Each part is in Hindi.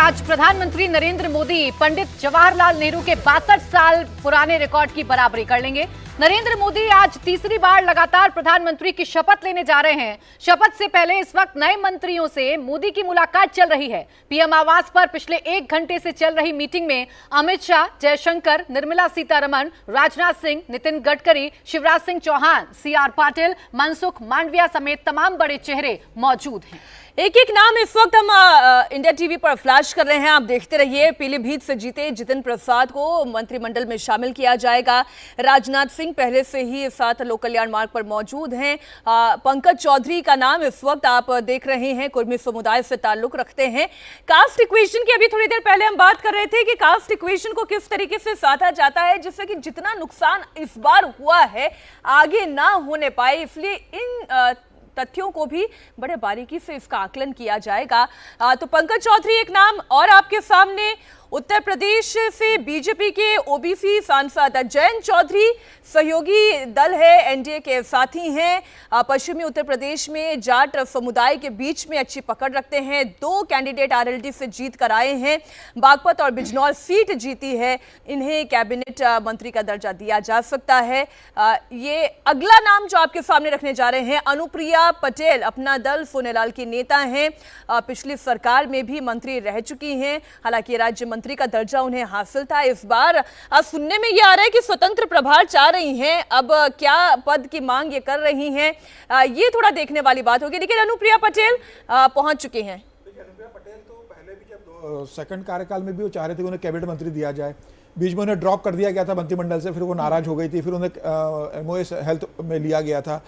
आज प्रधानमंत्री नरेंद्र मोदी पंडित जवाहरलाल नेहरू के 62 साल पुराने रिकॉर्ड की बराबरी कर लेंगे। नरेंद्र मोदी आज तीसरी बार लगातार प्रधानमंत्री की शपथ लेने जा रहे हैं। शपथ से पहले इस वक्त नए मंत्रियों से मोदी की मुलाकात चल रही है। पीएम आवास पर पिछले 1 घंटे से चल रही मीटिंग में अमित शाह, जयशंकर, निर्मला सीतारमण, राजनाथ सिंह, नितिन गडकरी, शिवराज सिंह चौहान, सीआर पाटिल, मनसुख मांडविया समेत तमाम बड़े चेहरे मौजूद हैं। एक एक नाम इस वक्त हम इंडिया टीवी पर फ्लैश कर रहे हैं, आप देखते रहिए। पीलीभीत से जीते जितिन प्रसाद को मंत्रिमंडल में शामिल किया जाएगा। राजनाथ सिंह पहले से ही इस साथ लोक कल्याण मार्ग पर मौजूद हैं। पंकज चौधरी का नाम इस वक्त आप देख रहे हैं, कुर्मी समुदाय से ताल्लुक रखते हैं। कास्ट इक्वेशन की अभी थोड़ी देर पहले हम बात कर रहे थे कि कास्ट इक्वेशन को किस तरीके से साधा जाता है जिससे कि जितना नुकसान इस बार हुआ है आगे ना होने पाए, इसलिए इन तथ्यों को भी बड़े बारीकी से इसका आकलन किया जाएगा। तो पंकज चौधरी एक नाम और आपके सामने। उत्तर प्रदेश से बीजेपी के ओबीसी सांसद जयंत चौधरी सहयोगी दल है, एनडीए के साथी हैं। पश्चिमी उत्तर प्रदेश में जाट समुदाय के बीच में अच्छी पकड़ रखते हैं। 2 कैंडिडेट आरएलडी से जीत कर आए हैं। बागपत और बिजनौर सीट जीती है। इन्हें कैबिनेट मंत्री का दर्जा दिया जा सकता है। ये अगला नाम जो आपके सामने रखने जा रहे हैं, अनुप्रिया पटेल, अपना दल सोनेलाल की नेता हैं। पिछली सरकार में भी मंत्री रह चुकी हैं, हालांकि राज्य मंत्री का दर्जा उन्हें हासिल था। इस बार सुनने में यह आ रहा है कि स्वतंत्र प्रभार चाह रही हैं। अब क्या पद की मांग ये कर रही हैं, ये थोड़ा देखने वाली बात होगी। लेकिन अनुप्रिया पटेल पहुंच चुकी हैं। अनुप्रिया पटेल तो पहले भी जब सेकंड कार्यकाल में भी वो चाह रहे थे कि उन्हें कैबिनेट मंत्री दिया जाए, बीच में उन्हें ड्रॉप कर दिया गया था मंत्रिमंडल से, फिर वो नाराज हो गई थी, फिर उन्हें एमओएस हेल्थ में लिया गया था।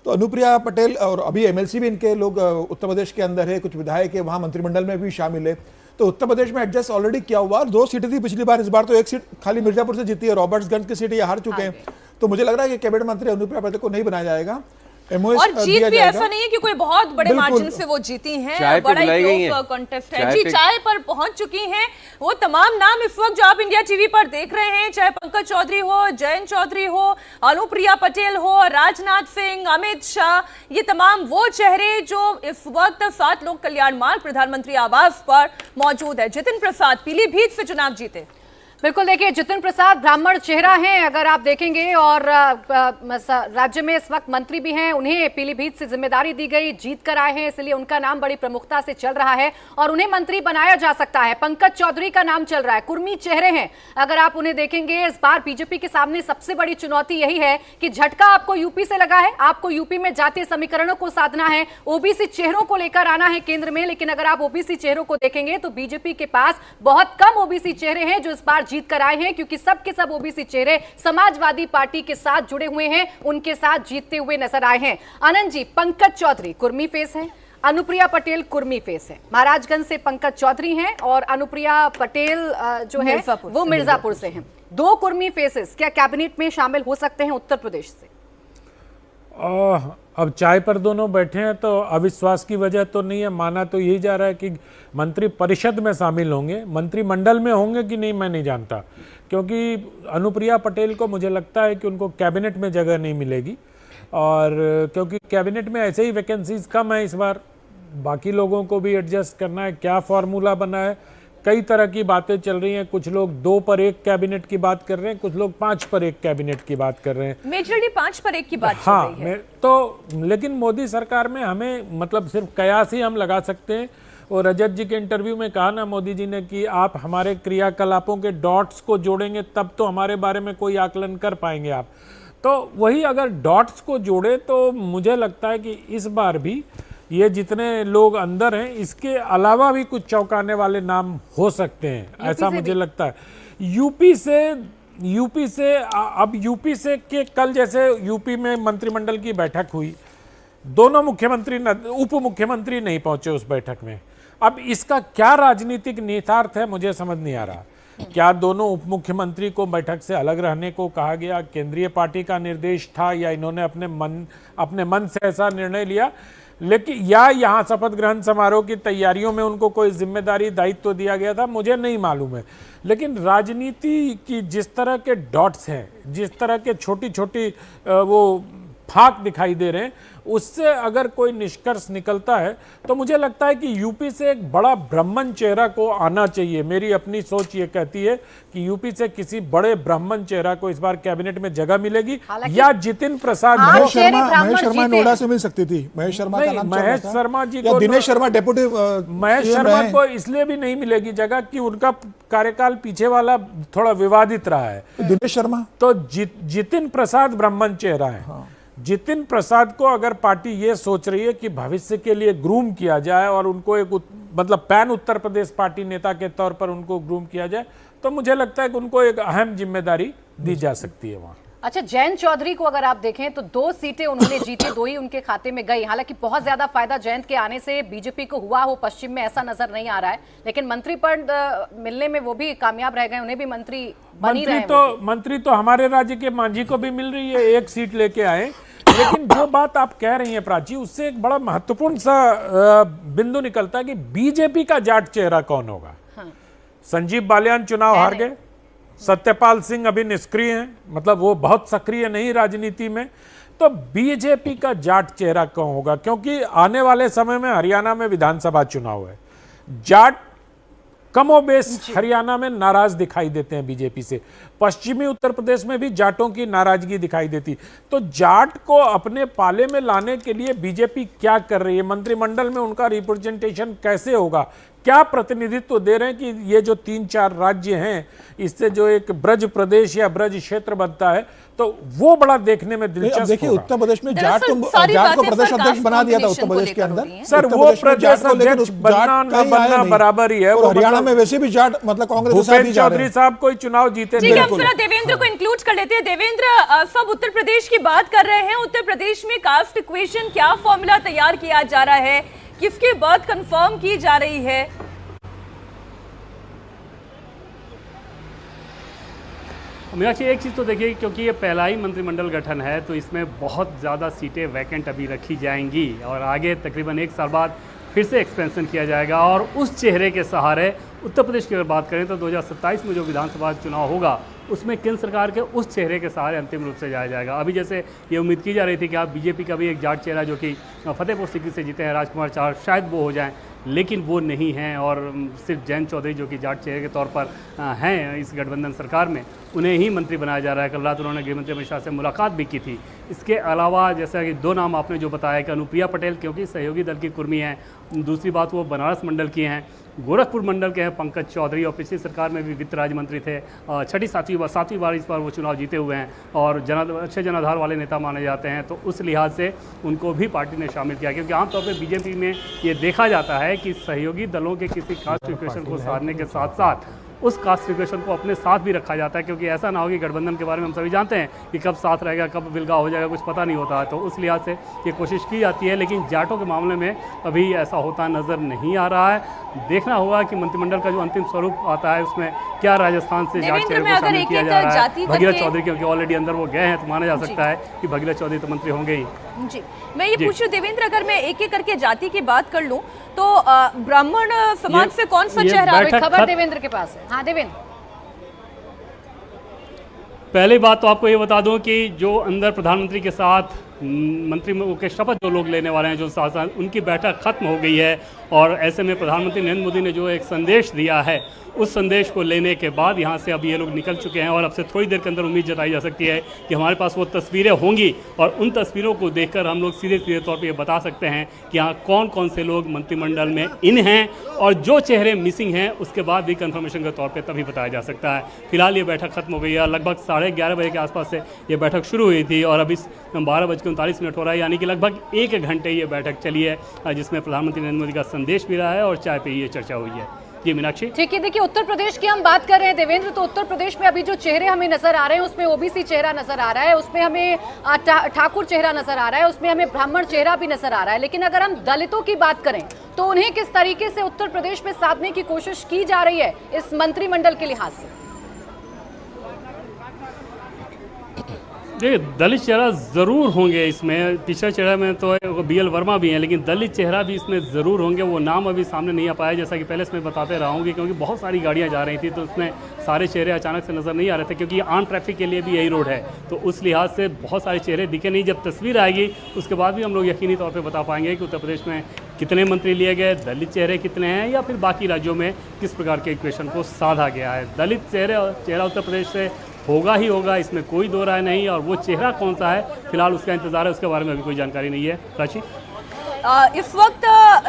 तो अनुप्रिया पटेल और अभी एमएलसी भी इनके लोग उत्तर प्रदेश के अंदर है, कुछ विधायक है वहाँ मंत्रिमंडल में भी शामिल है। तो उत्तर प्रदेश में एडजस्ट ऑलरेडी किया हुआ। 2 सीटें थी पिछली बार, इस बार तो 1 सीट खाली मिर्जापुर से जीती है। रॉबर्ट्सगंज की सीट ये हार चुके हैं। तो मुझे लग रहा है कि कैबिनेट मंत्री अनुप्रिया पटेल को नहीं बनाया जाएगा। और जीत भी ऐसा नहीं है कि कोई बहुत बड़े मार्जिन से वो जीती हैं, बड़ा ही क्लोज कॉन्टेस्ट है। जी, चाय पर पहुंच चुकी हैं वो तमाम नाम इस वक्त जो आप इंडिया टीवी पर देख रहे हैं, चाहे पंकज चौधरी हो, जयंत चौधरी हो, अनुप्रिया पटेल हो, राजनाथ सिंह, अमित शाह, ये तमाम वो चेहरे जो इस वक्त 7 लोक कल्याण मार्ग प्रधानमंत्री आवास पर मौजूद है। जितिन प्रसाद पीलीभीत से चुनाव जीते। बिल्कुल, देखिए जितिन प्रसाद ब्राह्मण चेहरा हैं अगर आप देखेंगे, और राज्य में इस वक्त मंत्री भी हैं। उन्हें पीलीभीत से जिम्मेदारी दी गई, जीत कर आए हैं, इसलिए उनका नाम बड़ी प्रमुखता से चल रहा है और उन्हें मंत्री बनाया जा सकता है। पंकज चौधरी का नाम चल रहा है, कुर्मी चेहरे हैं। अगर आप उन्हें देखेंगे, इस बार बीजेपी के सामने सबसे बड़ी चुनौती यही है कि झटका आपको यूपी से लगा है। आपको यूपी में जातीय समीकरणों को साधना है, ओबीसी चेहरों को लेकर आना है केंद्र में। लेकिन अगर आप ओबीसी चेहरों को देखेंगे तो बीजेपी के पास बहुत कम ओबीसी चेहरे हैं जो इस बार जीत कर आए हैं, क्योंकि सब के सब ओबीसी चेहरे समाजवादी पार्टी के साथ जुड़े हुए हैं, उनके साथ जीतते हुए नजर आए हैं। आनंद जी, पंकज चौधरी कुर्मी फेस है, अनुप्रिया पटेल कुर्मी फेस है। महाराजगंज से पंकज चौधरी हैं और अनुप्रिया पटेल जो है वो मिर्जापुर से हैं। 2 कुर्मी फेसेस क्या कैबिनेट में शामिल हो सकते हैं उत्तर प्रदेश से? अब चाय पर दोनों बैठे हैं तो अविश्वास की वजह तो नहीं है। माना तो यही जा रहा है कि मंत्री परिषद में शामिल होंगे, मंत्रिमंडल में होंगे कि नहीं मैं नहीं जानता, क्योंकि अनुप्रिया पटेल को मुझे लगता है कि उनको कैबिनेट में जगह नहीं मिलेगी। और क्योंकि कैबिनेट में ऐसे ही वैकेंसीज कम है इस बार, बाकी लोगों को भी एडजस्ट करना है। क्या फॉर्मूला बना है, कई तरह की बातें चल रही हैं। कुछ लोग 2 पर 1 कैबिनेट की बात कर रहे हैं, कुछ लोग 5 पर 1 कैबिनेट की बात कर रहे हैं। मेजरली 5 पर 1 की बात हाँ, चल रही है। तो लेकिन मोदी सरकार में हमें मतलब सिर्फ कयास ही हम लगा सकते हैं। और रजत जी के इंटरव्यू में कहा ना मोदी जी ने कि आप हमारे क्रियाकलापों के डॉट्स को जोड़ेंगे तब तो हमारे बारे में कोई आकलन कर पाएंगे आप। तो वही अगर डॉट्स को जोड़े तो मुझे लगता है कि इस बार भी ये जितने लोग अंदर हैं इसके अलावा भी कुछ चौंकाने वाले नाम हो सकते हैं, ऐसा मुझे लगता है। यूपी से अब यूपी से के कल जैसे यूपी में मंत्रिमंडल की बैठक हुई, दोनों मुख्यमंत्री उप मुख्यमंत्री नहीं पहुंचे उस बैठक में। अब इसका क्या राजनीतिक निहितार्थ है मुझे समझ नहीं आ रहा। क्या दोनों उप मुख्यमंत्री को बैठक से अलग रहने को कहा गया, केंद्रीय पार्टी का निर्देश था, या इन्होंने अपने मन से ऐसा निर्णय लिया? लेकिन या यहाँ शपथ ग्रहण समारोह की तैयारियों में उनको कोई जिम्मेदारी दायित्व दिया गया था, मुझे नहीं मालूम है। लेकिन राजनीति की जिस तरह के डॉट्स हैं, जिस तरह के छोटी छोटी वो फाक दिखाई दे रहे हैं, उससे अगर कोई निष्कर्ष निकलता है तो मुझे लगता है कि यूपी से एक बड़ा ब्राह्मण चेहरा को आना चाहिए। मेरी अपनी सोच ये कहती है कि यूपी से किसी बड़े ब्राह्मण चेहरा को इस बार कैबिनेट में जगह मिलेगी, या जितिन प्रसाद महेश शर्मा नोएडा से मिल सकती थी। महेश शर्मा का नाम महेश शर्मा जी को, दिनेश शर्मा डेप्यूटी महेश शर्मा को इसलिए भी नहीं मिलेगी जगह कि उनका कार्यकाल पीछे वाला थोड़ा विवादित रहा है। दिनेश शर्मा तो जितिन प्रसाद ब्राह्मण चेहरा है। जितिन प्रसाद को अगर पार्टी ये सोच रही है कि भविष्य के लिए ग्रूम किया जाए और उनको एक मतलब पैन उत्तर प्रदेश पार्टी नेता के तौर पर उनको ग्रूम किया जाए, तो मुझे लगता है कि उनको एक अहम जिम्मेदारी दी जा सकती है वहां। अच्छा, जयंत चौधरी को अगर आप देखें तो 2 सीटें उन्होंने जीती, 2 ही उनके खाते में गई। हालांकि बहुत ज्यादा फायदा जयंत के आने से बीजेपी को हुआ हो पश्चिम में, ऐसा नजर नहीं आ रहा है, लेकिन मंत्री पद मिलने में वो भी कामयाब रह गए, उन्हें भी मंत्री बनी रहे। मंत्री तो हमारे राज्य के मांझी को भी मिल रही है, 1 सीट लेके आए। लेकिन जो बात आप कह रही हैं प्राची, उससे एक बड़ा महत्वपूर्ण सा बिंदु निकलता है कि बीजेपी का जाट चेहरा कौन होगा। संजीव बालियान चुनाव हार गए, सत्यपाल सिंह अभी निष्क्रिय हैं, मतलब वो बहुत सक्रिय नहीं राजनीति में। तो बीजेपी का जाट चेहरा कौन होगा, क्योंकि आने वाले समय में हरियाणा में विधानसभा चुनाव है। जाट कमोबेश हरियाणा में नाराज दिखाई देते हैं बीजेपी से, पश्चिमी उत्तर प्रदेश में भी जाटों की नाराजगी दिखाई देती। तो जाट को अपने पाले में लाने के लिए बीजेपी क्या कर रही है, मंत्रिमंडल में उनका रिप्रेजेंटेशन कैसे होगा, क्या प्रतिनिधित्व दे रहे हैं कि ये जो 3-4 राज्य हैं, इससे जो एक ब्रज प्रदेश या ब्रज क्षेत्र बनता है, तो वो बड़ा देखने में दिलचस्प। देखिए उत्तर प्रदेश में जाट को प्रदेश अध्यक्ष बना दिया था उत्तर प्रदेश के अंदर। सर वो प्रदेश अध्यक्ष बनना न बनना बराबर ही है। हरियाणा में वैसे भी जाट मतलब कांग्रेस के साथ ही जा रहे हैं। चौधरी साहब कोई चुनाव जीते नहीं। देवेंद्र को इंक्लूड कर लेते हैं। देवेंद्र, सब उत्तर प्रदेश की बात कर रहे हैं, उत्तर प्रदेश में कास्ट इक्वेशन क्या फॉर्मूला तैयार किया जा रहा है, किसकी बात कंफर्म की जा रही है? मीनाक्षी, एक चीज़ तो देखिए, क्योंकि ये पहला ही मंत्रिमंडल गठन है तो इसमें बहुत ज़्यादा सीटें वैकेंट अभी रखी जाएंगी और आगे तकरीबन 1 साल बाद फिर से एक्सपेंशन किया जाएगा। और उस चेहरे के सहारे उत्तर प्रदेश की अगर बात करें तो 2027 में जो विधानसभा चुनाव होगा उसमें केंद्र सरकार के उस चेहरे के सहारे अंतिम रूप से जाया जाएगा। अभी जैसे ये उम्मीद की जा रही थी कि आप बीजेपी का भी एक जाट चेहरा जो कि फतेहपुर सीकरी से जीते हैं, राजकुमार चार, शायद वो हो जाएं, लेकिन वो नहीं हैं और सिर्फ जयंत चौधरी जो कि जाट चेहरे के तौर पर हैं इस गठबंधन सरकार में, उन्हें ही मंत्री बनाया जा रहा है। कल रात उन्होंने गृहमंत्री अमित शाह से मुलाकात भी की थी। इसके अलावा जैसा कि 2 नाम आपने जो बताया कि अनुप्रिया पटेल क्योंकि सहयोगी दल की कुर्मी हैं, दूसरी बात वो बनारस मंडल की हैं, गोरखपुर मंडल के हैं पंकज चौधरी, और पिछली सरकार में भी वित्त राज्य मंत्री थे, 7वीं बार इस बार वो चुनाव जीते हुए हैं और अच्छे जनाधार वाले नेता माने जाते हैं। तो उस लिहाज से उनको भी पार्टी ने शामिल किया, क्योंकि आमतौर पर बीजेपी में ये देखा जाता है कि सहयोगी दलों के किसी कास्ट इक्वेशन को साधने के साथ साथ उस कास्ट इक्वेशन को अपने साथ भी रखा जाता है, क्योंकि ऐसा ना हो कि गठबंधन के बारे में हम सभी जानते हैं कि कब साथ रहेगा कब विलगा हो जाएगा, कुछ पता नहीं होता। तो उस लिहाज से ये कोशिश की जाती है, लेकिन जाटों के मामले में अभी ऐसा होता नज़र नहीं आ रहा है। देखना होगा कि मंत्रिमंडल का जो अंतिम स्वरूप आता है उसमें क्या राजस्थान से जाट चेहरे को शामिल किया जा रहा है। भगीरथ चौधरी क्योंकि ऑलरेडी अंदर वो गए हैं तो माना जा सकता है कि भगीरथ चौधरी तो मंत्री होंगे ही। जी, मैं ये पूछूं देवेंद्र, अगर मैं एक एक करके जाति की बात कर लूं तो ब्राह्मण समाज से कौन सा चेहरा? खबर देवेंद्र के पास है। हाँ देवेंद्र, पहली बात तो आपको ये बता दूं कि जो अंदर प्रधानमंत्री के साथ मंत्री के शपथ जो लोग लेने वाले हैं, जो सांसद, उनकी बैठक खत्म हो गई है और ऐसे में प्रधानमंत्री नरेंद्र मोदी ने जो एक संदेश दिया है उस संदेश को लेने के बाद यहाँ से अब ये लोग निकल चुके हैं और अब से थोड़ी देर के अंदर उम्मीद जताई जा सकती है कि हमारे पास वो तस्वीरें होंगी और उन तस्वीरों को देखकर हम लोग सीधे तौर पे ये बता सकते हैं कि यहाँ कौन कौन से लोग मंत्रिमंडल में इन हैं और जो चेहरे मिसिंग हैं उसके बाद भी कंफर्मेशन के तौर पे तभी बताया जा सकता है। फिलहाल ये बैठक खत्म हो गई है, लगभग 11:30 बजे के आसपास से ये बैठक शुरू हुई थी और अभी 12:39 हो रहा है, यानी कि लगभग 1 घंटे ये बैठक चली है जिसमें प्रधानमंत्री नरेंद्र मोदी का संदेश भी रहा है और चाय पे ये चर्चा हुई है। जी मीनाक्षी, ठीक है। देखिए उत्तर प्रदेश की हम बात कर रहे हैं देवेंद्र, तो उत्तर प्रदेश में अभी जो चेहरे हमें नजर आ रहे हैं उसमें ओबीसी चेहरा नजर आ रहा है, उसमें हमें ठाकुर चेहरा नजर आ रहा है, उसमें हमें ब्राह्मण चेहरा भी नजर आ रहा है। लेकिन अगर हम दलितों की बात करें तो उन्हें किस तरीके से उत्तर प्रदेश में साधने की कोशिश की जा रही है इस मंत्रिमंडल के लिहाज से? देखिए, दलित चेहरा ज़रूर होंगे इसमें। पिछले चेहरा में तो BL वर्मा भी हैं, लेकिन दलित चेहरा भी इसमें ज़रूर होंगे। वो नाम अभी सामने नहीं आ पाया, जैसा कि पहले इसमें बताते रहा हूँ, क्योंकि बहुत सारी गाड़ियाँ जा रही थी तो उसमें सारे चेहरे अचानक से नज़र नहीं आ रहे थे, क्योंकि आम ट्रैफिक के लिए भी यही रोड है। तो उस लिहाज से बहुत सारे चेहरे दिखे नहीं। जब तस्वीर आएगी उसके बाद भी हम लोग यकीनी तौर पर बता पाएंगे कि उत्तर प्रदेश में कितने मंत्री लिए गए, दलित चेहरे कितने हैं, या फिर बाकी राज्यों में किस प्रकार के इक्वेशन को साधा गया है। दलित चेहरा उत्तर प्रदेश से होगा ही होगा, इसमें कोई दो राय नहीं। और वो चेहरा कौन सा है, फिलहाल उसका इंतजार है, उसके बारे में अभी कोई जानकारी नहीं है। प्राची, इस वक्त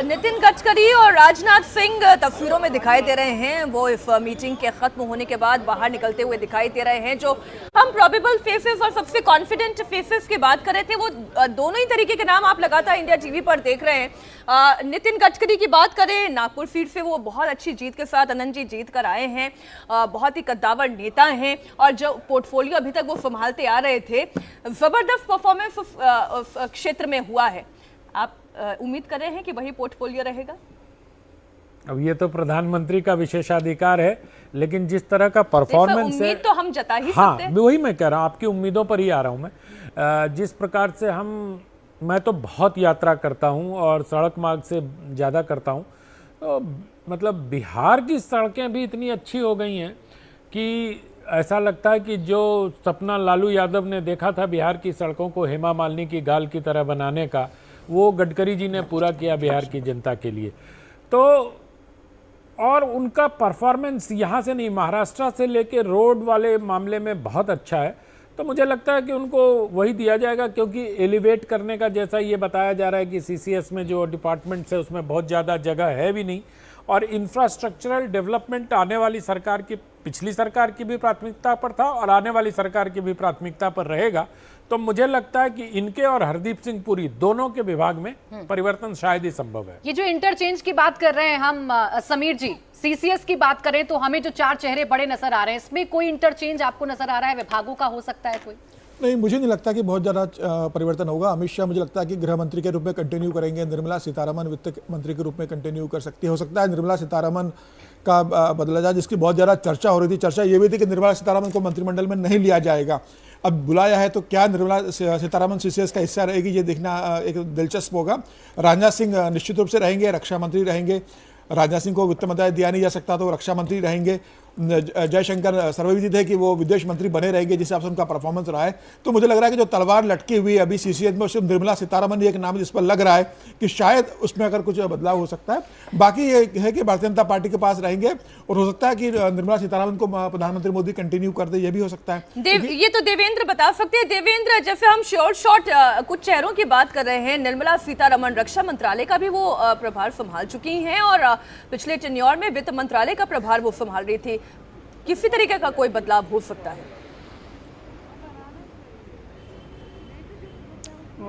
नितिन गडकरी और राजनाथ सिंह तस्वीरों में दिखाई दे रहे हैं। वो इस मीटिंग के खत्म होने के बाद बाहर निकलते हुए दिखाई दे रहे हैं। जो हम प्रोबेबल फेसेस और सबसे कॉन्फिडेंट फेसेस की बात कर रहे थे, वो दोनों ही तरीके के नाम आप लगातार इंडिया टीवी पर देख रहे हैं। नितिन गडकरी की बात करें, नागपुर सीट से वो बहुत अच्छी जीत के साथ आनंद जी जीत कर आए हैं। बहुत ही कद्दावर नेता हैं और जो पोर्टफोलियो अभी तक वो संभालते आ रहे थे, जबरदस्त परफॉर्मेंस उस क्षेत्र में हुआ है। आप उम्मीद कर रहे हैं कि वही पोर्टफोलियो रहेगा? अब ये तो प्रधानमंत्री का विशेषाधिकार है, लेकिन जिस तरह का परफॉर्मेंस है, उम्मीद तो हम जता ही हाँ, सकते हैं। वही मैं कह रहा हूँ, आपकी उम्मीदों पर ही आ रहा हूँ मैं। जिस प्रकार से मैं तो बहुत यात्रा करता हूँ और सड़क मार्ग से ज़्यादा करता हूँ, तो मतलब बिहार की सड़कें भी इतनी अच्छी हो गई हैं कि ऐसा लगता है कि जो सपना लालू यादव ने देखा था बिहार की सड़कों को हेमा मालिनी की गाल की तरह बनाने का, वो गडकरी जी ने पूरा किया बिहार की जनता के लिए। तो और उनका परफॉर्मेंस यहाँ से नहीं, महाराष्ट्र से लेके रोड वाले मामले में बहुत अच्छा है। तो मुझे लगता है कि उनको वही दिया जाएगा, क्योंकि एलिवेट करने का जैसा ये बताया जा रहा है कि CCS में जो डिपार्टमेंट्स है उसमें बहुत ज़्यादा जगह है भी नहीं, और इंफ्रास्ट्रक्चरल डेवलपमेंट आने वाली सरकार की, पिछली सरकार की भी प्राथमिकता पर था और आने वाली सरकार की भी प्राथमिकता पर रहेगा। तो मुझे लगता है कि इनके और हरदीप सिंह पुरी दोनों के विभाग में परिवर्तन शायद ही संभव है। ये जो इंटरचेंज की बात कर रहे हैं हम समीर जी, CCS की बात करें तो हमें जो 4 चेहरे बड़े नजर आ रहे हैं, इसमें कोई इंटरचेंज आपको नजर आ रहा है? विभागों का हो सकता है कोई? नहीं, मुझे नहीं लगता कि बहुत ज़्यादा परिवर्तन होगा। अमित शाह मुझे लगता है कि गृह मंत्री के रूप में कंटिन्यू करेंगे। निर्मला सीतारमण वित्त मंत्री के रूप में कंटिन्यू कर सकती है। हो सकता है निर्मला सीतारमण का बदला जाए, जिसकी बहुत ज़्यादा चर्चा हो रही थी। चर्चा ये भी थी कि निर्मला सीतारमण को मंत्रिमंडल में नहीं लिया जाएगा। अब बुलाया है तो क्या निर्मला सीतारमण CCS का हिस्सा रहेगी, ये देखना एक दिलचस्प होगा। राजनाथ सिंह निश्चित रूप से रहेंगे, रक्षा मंत्री रहेंगे। राजनाथ सिंह को वित्त मंत्रालय दिया नहीं जा सकता तो रक्षा मंत्री रहेंगे। जयशंकर सर्वविदित है कि वो विदेश मंत्री बने रहेंगे, जिस हिसाब से उनका परफॉर्मेंस रहा है। तो मुझे लग रहा है कि जो तलवार लटकी हुई है अभी CCS में, सिर्फ निर्मला सीतारमण एक नाम जिस पर लग रहा है कि शायद उसमें अगर कुछ बदलाव हो सकता है। बाकी ये है कि भारतीय जनता पार्टी के पास रहेंगे, और हो सकता है कि निर्मला सीतारमण को प्रधानमंत्री मोदी कंटिन्यू कर दे, ये भी हो सकता है। ये तो देवेंद्र बता सकते हैं। देवेंद्र, जैसे हम शॉर्ट कुछ चेहरों की बात कर रहे हैं, निर्मला सीतारमण रक्षा मंत्रालय का भी वो प्रभार संभाल चुकी हैं और पिछले टेन्योर में वित्त मंत्रालय का प्रभार वो संभाल रही थी। किसी तरीके का कोई बदलाव हो सकता है?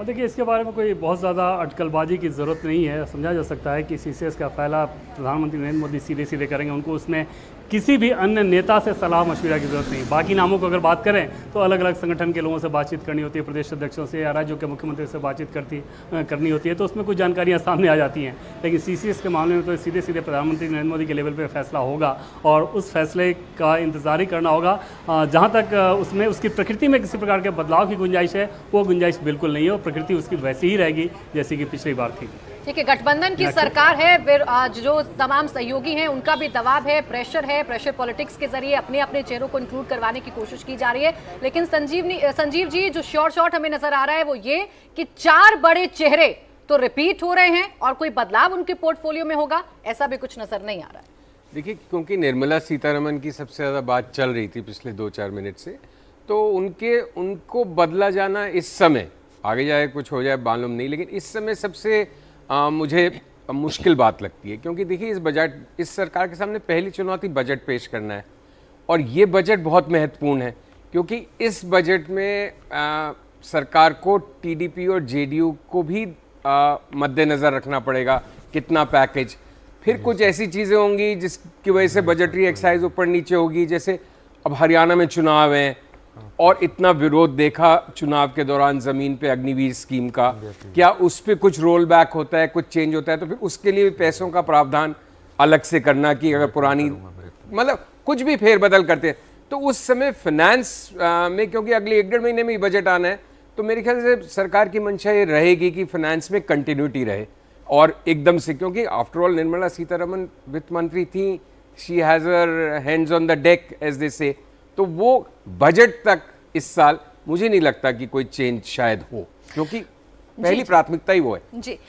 देखिए, इसके बारे में कोई बहुत ज़्यादा अटकलबाजी की ज़रूरत नहीं है। समझा जा सकता है कि CCS का फैसला प्रधानमंत्री नरेंद्र मोदी सीधे करेंगे। उनको उसमें किसी भी अन्य नेता से सलाह मशविरा की ज़रूरत नहीं। बाकी नामों को अगर बात करें तो अलग अलग संगठन के लोगों से बातचीत करनी होती है, प्रदेश अध्यक्षों से या राज्यों के मुख्यमंत्री से बातचीत करनी होती है, तो उसमें कुछ जानकारियाँ सामने आ जाती हैं। लेकिन CCS के मामले में तो सीधे प्रधानमंत्री नरेंद्र मोदी के लेवल पर फैसला होगा और उस फैसले का इंतजार ही करना होगा। जहाँ तक उसमें उसकी प्रकृति में किसी प्रकार के बदलाव की गुंजाइश है, वो गुंजाइश बिल्कुल नहीं है, और प्रकृति उसकी वैसी ही रहेगी जैसी कि पिछली बार थी। ठीक है, गठबंधन की सरकार है, फिर जो तमाम सहयोगी हैं उनका भी दबाव है, प्रेशर पॉलिटिक्स के जरिए अपने अपने चेहरों को इंक्लूड करवाने की कोशिश की जा रही है। लेकिन संजीव जी, जो शॉर्ट हमें नजर आ रहा है वो ये कि 4 बड़े चेहरे तो रिपीट हो रहे हैं और कोई बदलाव उनके पोर्टफोलियो में होगा, ऐसा भी कुछ नजर नहीं आ रहा है। देखिए, क्योंकि निर्मला सीतारमण की सबसे ज़्यादा बात चल रही थी पिछले 2-4 मिनट से, तो उनको बदला जाना इस समय, आगे जाए कुछ हो जाए मालूम नहीं, लेकिन इस समय सबसे मुझे मुश्किल बात लगती है। क्योंकि देखिए, इस सरकार के सामने पहली चुनौती बजट पेश करना है, और ये बजट बहुत महत्वपूर्ण है क्योंकि इस बजट में सरकार को TDP और JDU को भी मद्देनज़र रखना पड़ेगा। कितना पैकेज, फिर कुछ ऐसी चीज़ें होंगी जिसकी वजह से बजटरी एक्साइज ऊपर नीचे होगी। जैसे अब हरियाणा में चुनाव हैं और इतना विरोध देखा चुनाव के दौरान ज़मीन पे अग्निवीर स्कीम का, क्या उस पर कुछ रोल बैक होता है, कुछ चेंज होता है, तो फिर उसके लिए पैसों का प्रावधान अलग से करना कि अगर पुरानी मतलब कुछ भी फेरबदल करते हैं तो उस समय फाइनेंस में, क्योंकि अगले 1-1.5 महीने में ही बजट आना है, तो मेरे ख्याल से सरकार की मंशा ये रहेगी कि फाइनेंस में कंटिन्यूटी रहे और एकदम से, क्योंकि आफ्टर ऑल निर्मला सीतारमन वित्त मंत्री थी, she has her hands on the deck as they say, तो वो बजट तक इस साल मुझे नहीं लगता कि कोई चेंज शायद हो, क्योंकि पहली प्राथमिकता ही वो है। जी